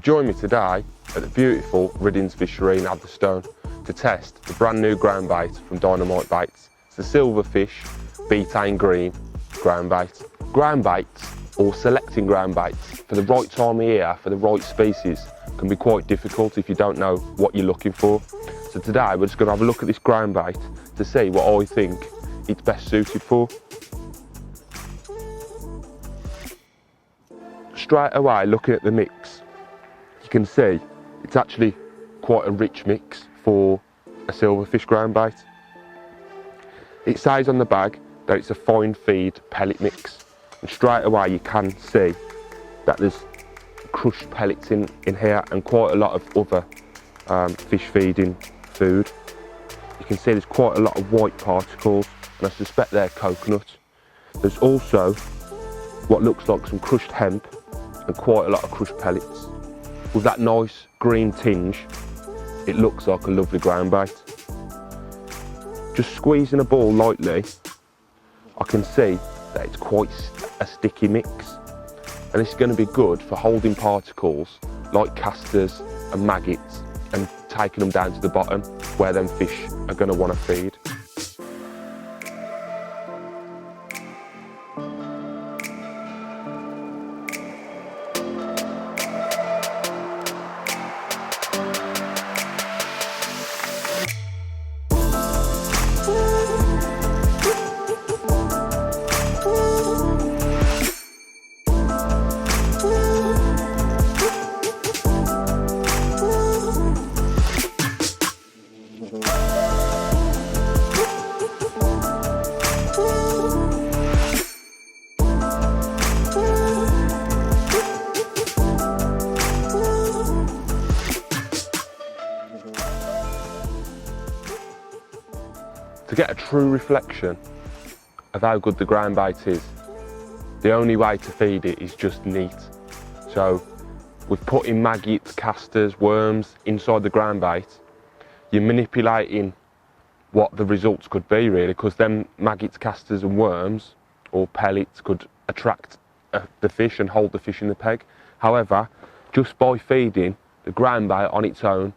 joined me today at the beautiful Riddings Fishery in Atherstone to test the brand new ground bait from Dynamite baits. It's the silverfish Betaine green ground bait. Ground baits, or selecting ground baits for the right time of year for the right species, can be quite difficult if you don't know what you're looking for. So today we're just going to have a look at this ground bait to see what I think it's best suited for. Straight away, looking at the mix, you can see it's actually quite a rich mix for a silverfish ground bait. It says on the bag that it's a fine feed pellet mix, and straight away you can see that there's crushed pellets in here and quite a lot of other fish feeding food. You can see there's quite a lot of white particles, and I suspect they're coconut. There's also what looks like some crushed hemp and quite a lot of crushed pellets. With that nice green tinge, it looks like a lovely ground bait. Just squeezing a ball lightly, I can see that it's quite a sticky mix, and this is going to be good for holding particles like casters and maggots and taking them down to the bottom where them fish are going to want to feed. To get a true reflection of how good the ground bait is, the only way to feed it is just neat. So with putting maggots, casters, worms inside the ground bait, you're manipulating what the results could be really, because them maggots, casters and worms or pellets could attract the fish and hold the fish in the peg. However, just by feeding the ground bait on its own,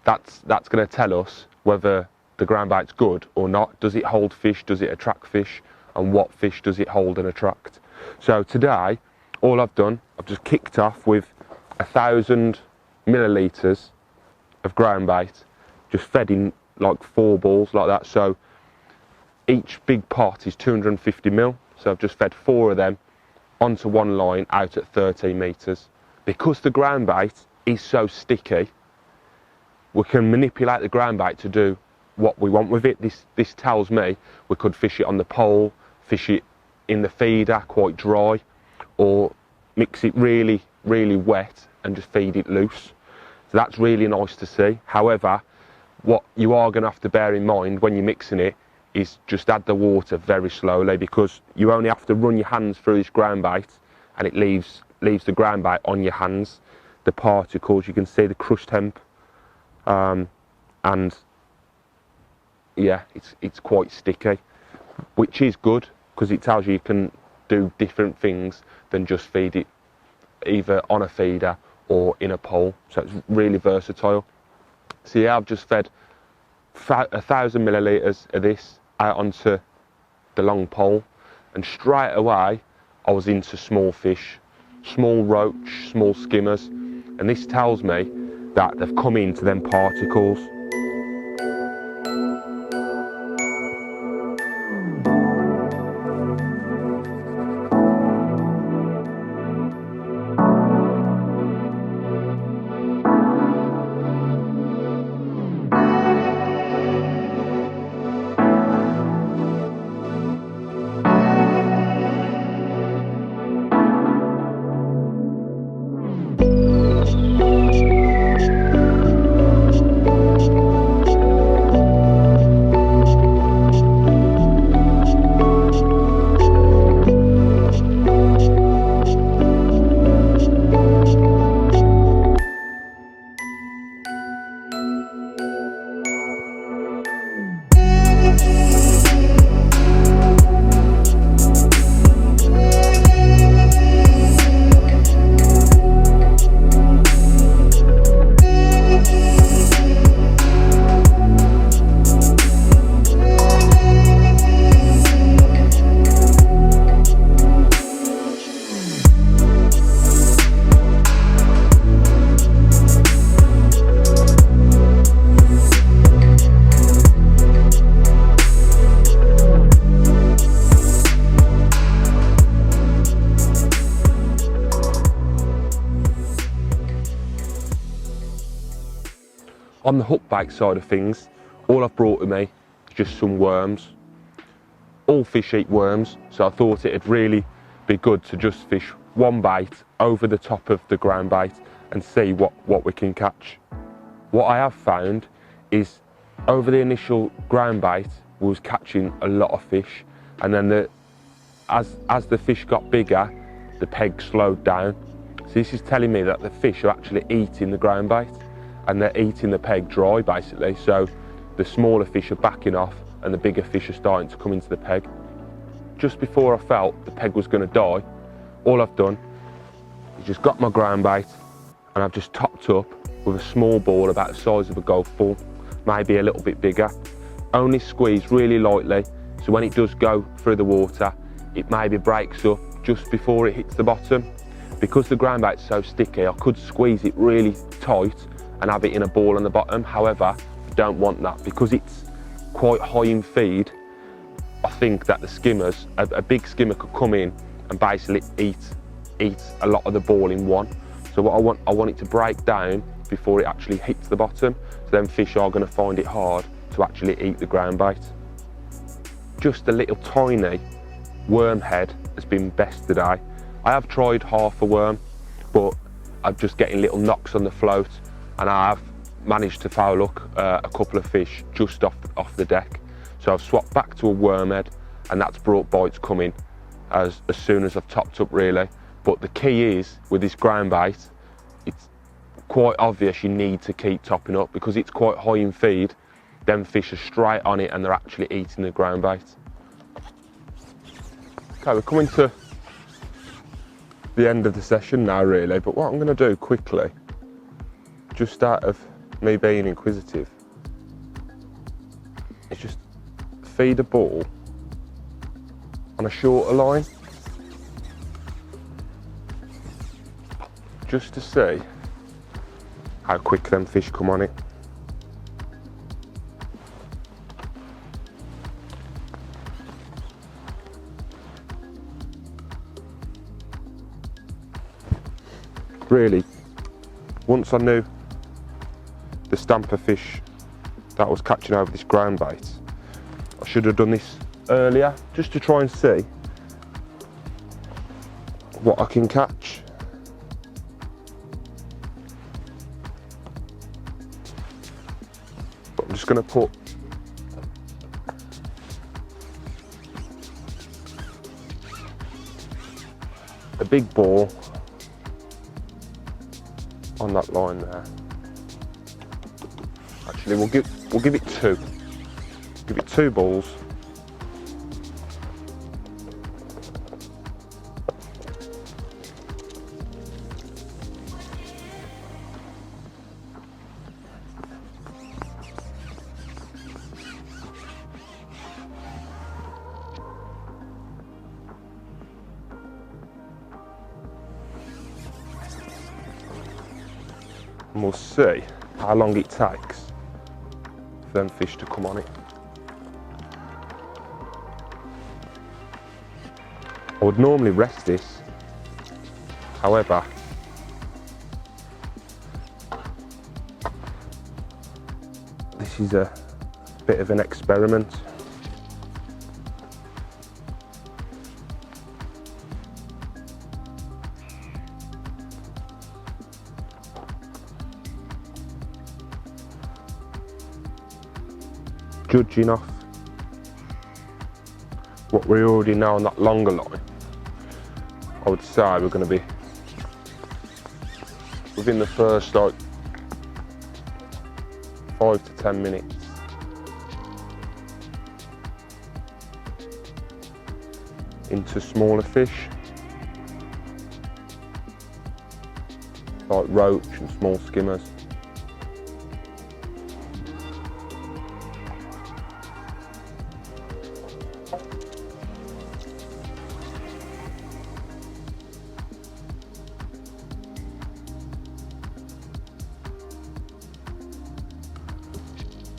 that's going to tell us whether the ground bait's good or not. Does it hold fish? Does it attract fish? And what fish does it hold and attract? So today, all I've done, I've just kicked off with 1,000 millilitres of ground bait, just fed in like 4 balls like that. So each big pot is 250 mil. So I've just fed 4 of them onto one line out at 13 metres. Because the ground bait is so sticky, we can manipulate the ground bait to do what we want with it. This tells me we could fish it on the pole, fish it in the feeder quite dry, or mix it really, really wet and just feed it loose. So that's really nice to see. However, what you are going to have to bear in mind when you're mixing it is just add the water very slowly, because you only have to run your hands through this ground bait and it leaves the ground bait on your hands. The particles, you can see the crushed hemp. And yeah, it's quite sticky, which is good because it tells you can do different things than just feed it either on a feeder or in a pole. So it's really versatile. So yeah, I've just fed 1,000 millilitres of this out onto the long pole, and straight away I was into small fish, small roach, small skimmers, and this tells me that they've come into them particles. On the hook bait side of things, all I've brought with me is just some worms. All fish eat worms, so I thought it'd really be good to just fish one bait over the top of the ground bait and see what we can catch. What I have found is over the initial ground bait we was catching a lot of fish, and then as the fish got bigger, the peg slowed down. So this is telling me that the fish are actually eating the ground bait and they're eating the peg dry basically. So the smaller fish are backing off and the bigger fish are starting to come into the peg. Just before I felt the peg was going to die, all I've done is just got my ground bait and I've just topped up with a small ball about the size of a golf ball, maybe a little bit bigger. Only squeeze really lightly, so when it does go through the water, it maybe breaks up just before it hits the bottom. Because the ground bait's so sticky, I could squeeze it really tight and have it in a ball on the bottom. However, I don't want that because it's quite high in feed. I think that the skimmers, a big skimmer could come in and basically eat a lot of the ball in one. So what I want it to break down before it actually hits the bottom. So then fish are going to find it hard to actually eat the ground bait. Just a little tiny worm head has been best today. I have tried half a worm, but I'm just getting little knocks on the float, and I have managed to foul hook a couple of fish just off the deck. So I've swapped back to a worm head, and that's brought bites coming as soon as I've topped up really. But the key is, with this ground bait, it's quite obvious you need to keep topping up because it's quite high in feed. Them fish are straight on it and they're actually eating the ground bait. Okay, we're coming to the end of the session now really, but what I'm going to do quickly, just out of me being inquisitive, is just feed a ball on a shorter line, just to see how quick them fish come on it. Really, once I knew the stamper fish that I was catching over this ground bait, I should have done this earlier just to try and see what I can catch. But I'm just going to put a big ball on that line there. Actually, we'll give it two. Give it two balls. And we'll see how long it takes for them fish to come on it. I would normally rest this, however, this is a bit of an experiment. Judging off what we already know on that longer line, I would say we're going to be within the first like 5 to 10 minutes. Into smaller fish like roach and small skimmers.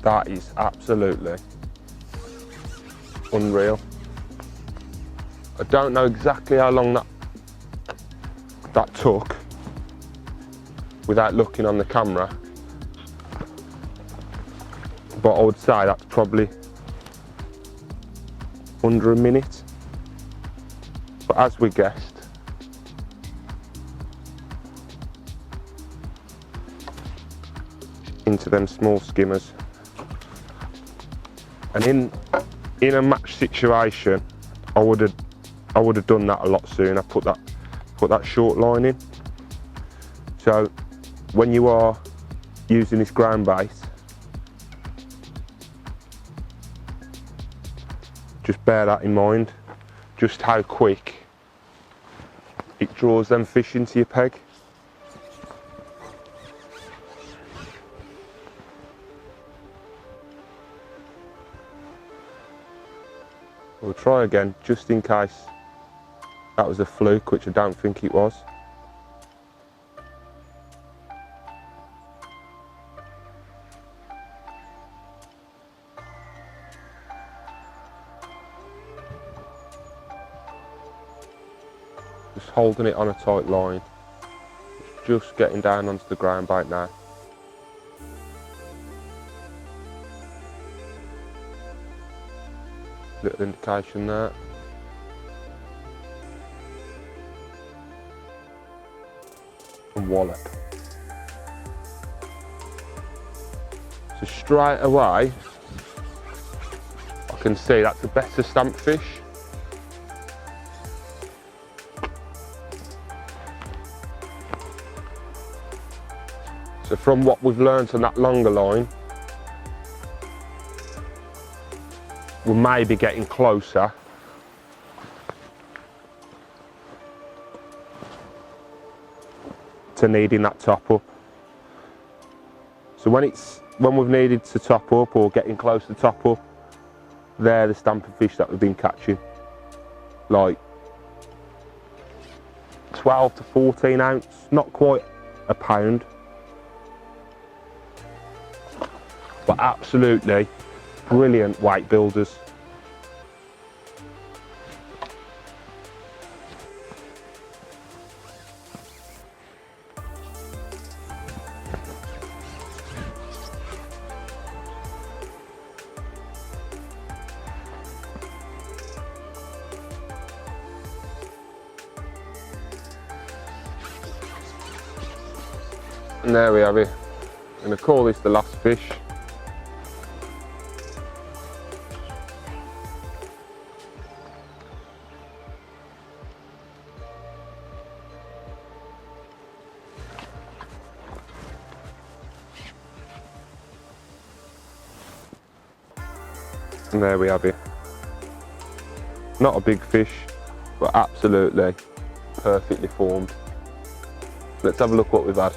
That is absolutely unreal. I don't know exactly how long that took without looking on the camera, but I would say that's probably under a minute. But as we guessed, into them small skimmers. And in a match situation, I would have done that a lot sooner. Put that short line in. So when you are using this ground bait, just bear that in mind, just how quick it draws them fish into your peg. We'll try again, just in case that was a fluke, which I don't think it was. Just holding it on a tight line. Just getting down onto the ground bait now. Little indication there. And wallop. So straight away, I can see that's a better stamp fish. So from what we've learnt on that longer line, we're maybe getting closer to needing that top up. So when we've needed to top up or getting close to top up, they're the stamper fish that we've been catching. Like 12 to 14 ounce, not quite a pound. But absolutely brilliant weight builders. And there we have it. I'm going to call this the last fish. And there we have it. Not a big fish, but absolutely perfectly formed. Let's have a look what we've had.